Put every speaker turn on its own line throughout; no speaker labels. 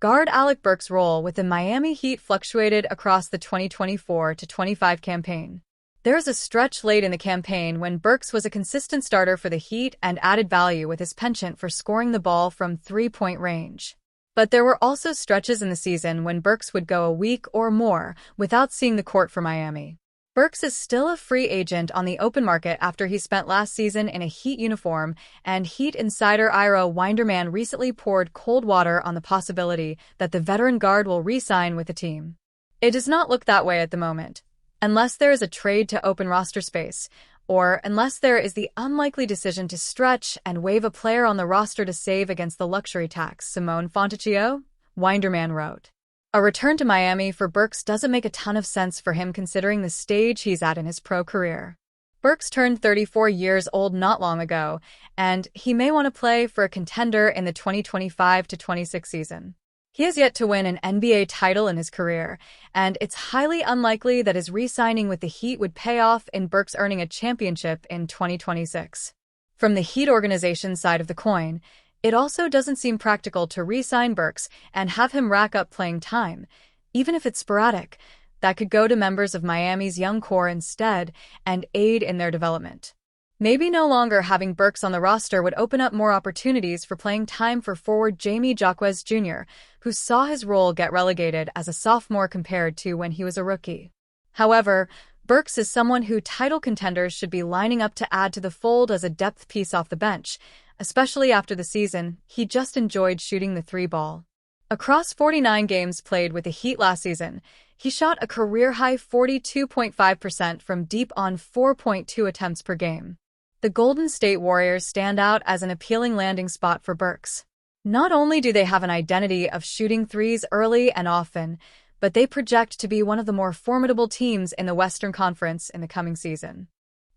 Guard Alec Burks' role with the Miami Heat fluctuated across the 2024-25 campaign. There was a stretch late in the campaign when Burks was a consistent starter for the Heat and added value with his penchant for scoring the ball from three-point range. But there were also stretches in the season when Burks would go a week or more without seeing the court for Miami. Burks is still a free agent on the open market after he spent last season in a Heat uniform, and Heat insider Ira Winderman recently poured cold water on the possibility that the veteran guard will re-sign with the team. It does not look that way at the moment, unless there is a trade to open roster space, or unless there is the unlikely decision to stretch and waive a player on the roster to save against the luxury tax, Simone Fontecchio, Winderman wrote. A return to Miami for Burks doesn't make a ton of sense for him considering the stage he's at in his pro career. Burks turned 34 years old not long ago, and he may want to play for a contender in the 2025-26 season. He has yet to win an NBA title in his career, and it's highly unlikely that his re-signing with the Heat would pay off in Burks earning a championship in 2026. From the Heat organization's side of the coin, it also doesn't seem practical to re-sign Burks and have him rack up playing time, even if it's sporadic, that could go to members of Miami's young core instead and aid in their development. Maybe no longer having Burks on the roster would open up more opportunities for playing time for forward Jamie Jaquez Jr., who saw his role get relegated as a sophomore compared to when he was a rookie. However, Burks is someone who title contenders should be lining up to add to the fold as a depth piece off the bench, especially after the season he just enjoyed shooting the three ball. Across 49 games played with the Heat last season, he shot a career-high 42.5% from deep on 4.2 attempts per game. The Golden State Warriors stand out as an appealing landing spot for Burks. Not only do they have an identity of shooting threes early and often, but they project to be one of the more formidable teams in the Western Conference in the coming season.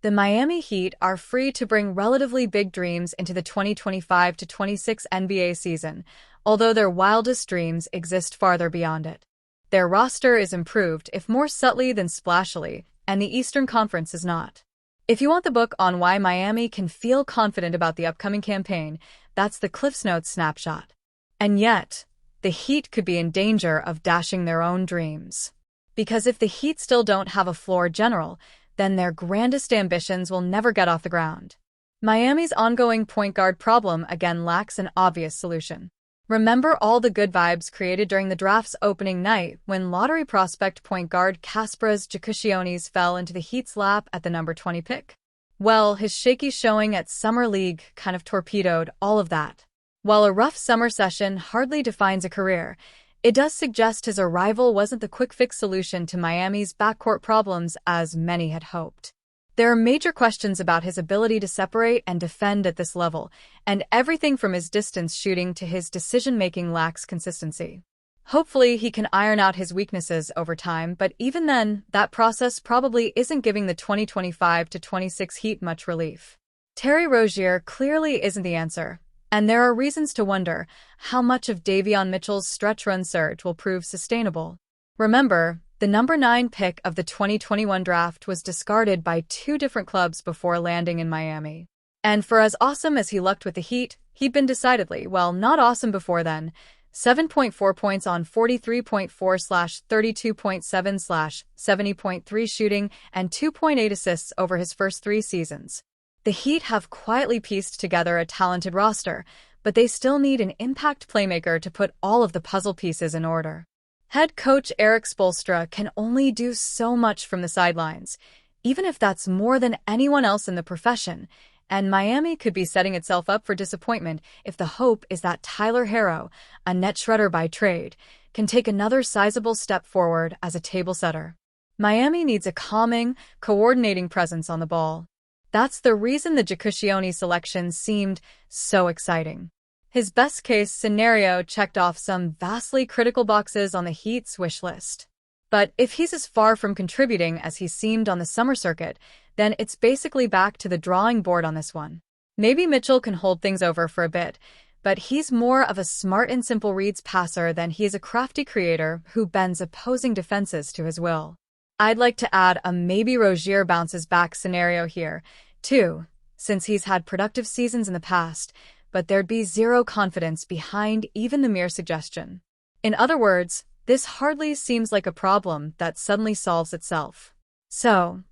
The Miami Heat are free to bring relatively big dreams into the 2025-26 NBA season, although their wildest dreams exist farther beyond it. Their roster is improved, if more subtly than splashily, and the Eastern Conference is not. If you want the book on why Miami can feel confident about the upcoming campaign, that's the CliffsNotes snapshot. And yet, the Heat could be in danger of dashing their own dreams. Because if the Heat still don't have a floor general, then their grandest ambitions will never get off the ground. Miami's ongoing point guard problem again lacks an obvious solution. Remember all the good vibes created during the draft's opening night when lottery prospect point guard Kasparas Giacchionis fell into the Heat's lap at the number 20 pick? Well, his shaky showing at Summer League kind of torpedoed all of that. While a rough summer session hardly defines a career, it does suggest his arrival wasn't the quick-fix solution to Miami's backcourt problems as many had hoped. There are major questions about his ability to separate and defend at this level, and everything from his distance shooting to his decision-making lacks consistency. Hopefully, he can iron out his weaknesses over time, but even then, that process probably isn't giving the 2025-26 Heat much relief. Terry Rozier clearly isn't the answer, and there are reasons to wonder how much of Davion Mitchell's stretch-run surge will prove sustainable. Remember, the number 9 pick of the 2021 draft was discarded by 2 different clubs before landing in Miami. And for as awesome as he looked with the Heat, he'd been decidedly, well, not awesome before then. 7.4 points on 43.4/32.7/70.3 shooting and 2.8 assists over his first 3 seasons. The Heat have quietly pieced together a talented roster, but they still need an impact playmaker to put all of the puzzle pieces in order. Head coach Erik Spoelstra can only do so much from the sidelines, even if that's more than anyone else in the profession, and Miami could be setting itself up for disappointment if the hope is that Tyler Herro, a net shredder by trade, can take another sizable step forward as a table setter. Miami needs a calming, coordinating presence on the ball. That's the reason the Giacchionis selection seemed so exciting. His best-case scenario checked off some vastly critical boxes on the Heat's wish list. But if he's as far from contributing as he seemed on the summer circuit, then it's basically back to the drawing board on this one. Maybe Mitchell can hold things over for a bit, but he's more of a smart and simple reads passer than he is a crafty creator who bends opposing defenses to his will. I'd like to add a maybe Rozier bounces back scenario here, too, since he's had productive seasons in the past, but there'd be zero confidence behind even the mere suggestion. In other words, this hardly seems like a problem that suddenly solves itself. So,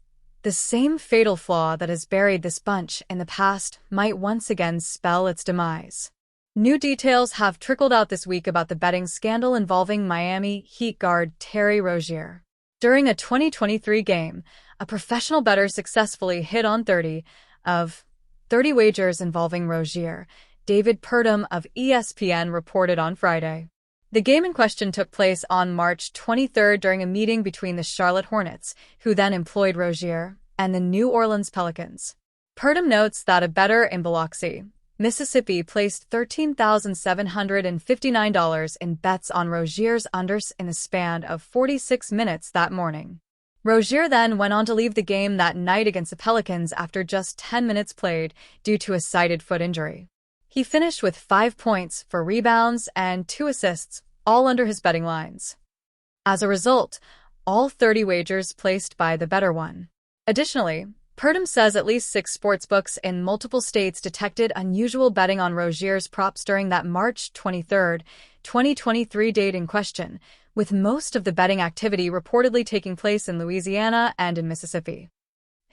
the same fatal flaw that has buried this bunch in the past might once again spell its demise. New details have trickled out this week about the betting scandal involving Miami Heat guard Terry Rozier. During a 2023 game, a professional bettor successfully hit on 30 of 30 wagers involving Rozier, David Purdom of ESPN reported on Friday. The game in question took place on March 23 during a meeting between the Charlotte Hornets, who then employed Rozier, and the New Orleans Pelicans. Purdom notes that a bettor in Biloxi, Mississippi placed $13,759 in bets on Rozier's unders in the span of 46 minutes that morning. Rozier then went on to leave the game that night against the Pelicans after just 10 minutes played due to a cited foot injury. He finished with 5 points, 4 rebounds, and 2 assists, all under his betting lines. As a result, all 30 wagers placed by the bettor won. Additionally, Purdom says at least 6 sportsbooks in multiple states detected unusual betting on Rozier's props during that March 23, 2023 date in question, with most of the betting activity reportedly taking place in Louisiana and in Mississippi.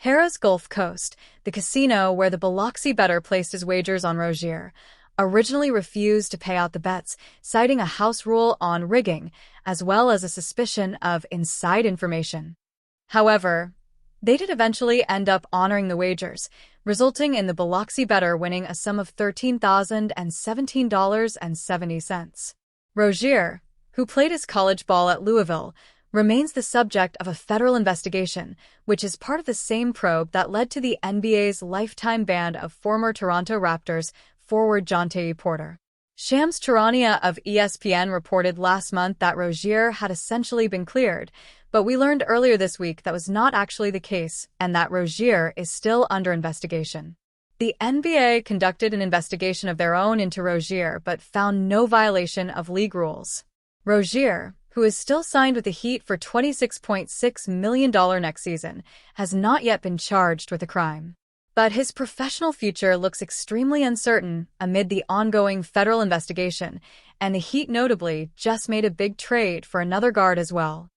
Harrah's Gulf Coast, the casino where the Biloxi bettor placed his wagers on Rozier, originally refused to pay out the bets, citing a house rule on rigging, as well as a suspicion of inside information. However, they did eventually end up honoring the wagers, resulting in the Biloxi bettor winning a sum of $13,017.70. Rozier, who played his college ball at Louisville, remains the subject of a federal investigation, which is part of the same probe that led to the NBA's lifetime ban of former Toronto Raptors forward Jonte Porter. Shams Charania of ESPN reported last month that Rozier had essentially been cleared, but we learned earlier this week that was not actually the case and that Rozier is still under investigation. The NBA conducted an investigation of their own into Rozier but found no violation of league rules. Rozier, who is still signed with the Heat for $26.6 million next season, has not yet been charged with a crime. But his professional future looks extremely uncertain amid the ongoing federal investigation, and the Heat notably just made a big trade for another guard as well.